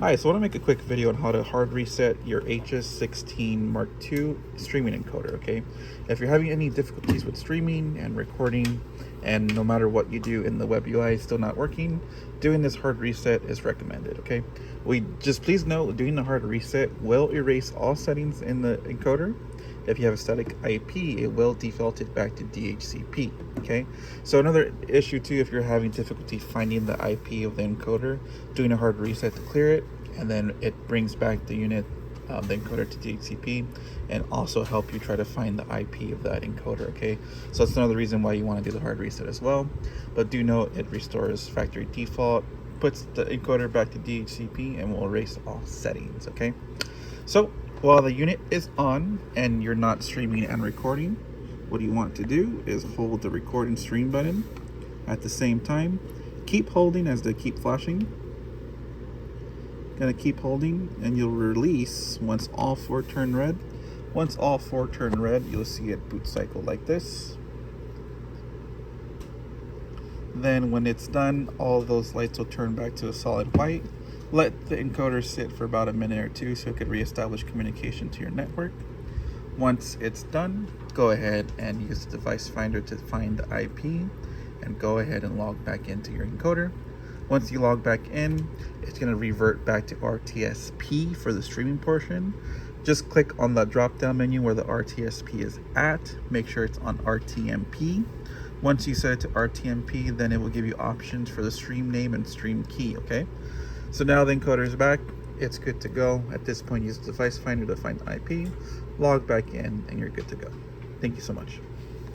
Hi, so I want to make a quick video on how to hard reset your HS-16 Mark II streaming encoder, okay? If you're having any difficulties with streaming and recording, and no matter what you do in the web UI is still not working, doing this hard reset is recommended, okay? Please note, doing the hard reset will erase all settings in the encoder. If you have a static IP, it will default it back to DHCP, okay? So another issue too, if you're having difficulty finding the IP of the encoder, doing a hard reset to clear it, and then it brings back the unit, the encoder to DHCP, and also help you try to find the IP of that encoder, okay? So that's another reason why you want to do the hard reset as well. But do note, it restores factory default, puts the encoder back to DHCP, and will erase all settings, okay? So while the unit is on and you're not streaming and recording, what you want to do is hold the record and stream button at the same time. Keep holding as they keep flashing. Gonna keep holding, and you'll release once all four turn red. Once all four turn red, you'll see it boot cycle like this. Then when it's done, all those lights will turn back to a solid white. Let the encoder sit for about a minute or two so it could reestablish communication to your network. Once it's done, go ahead and use the device finder to find the IP and go ahead and log back into your encoder. Once you log back in, it's going to revert back to RTSP for the streaming portion. Just click on the drop down menu where the RTSP is at. Make sure it's on RTMP. Once you set it to RTMP, then it will give you options for the stream name and stream key, okay? So now the encoder is back, it's good to go. At this point, use the device finder to find the IP, log back in, and you're good to go. Thank you so much.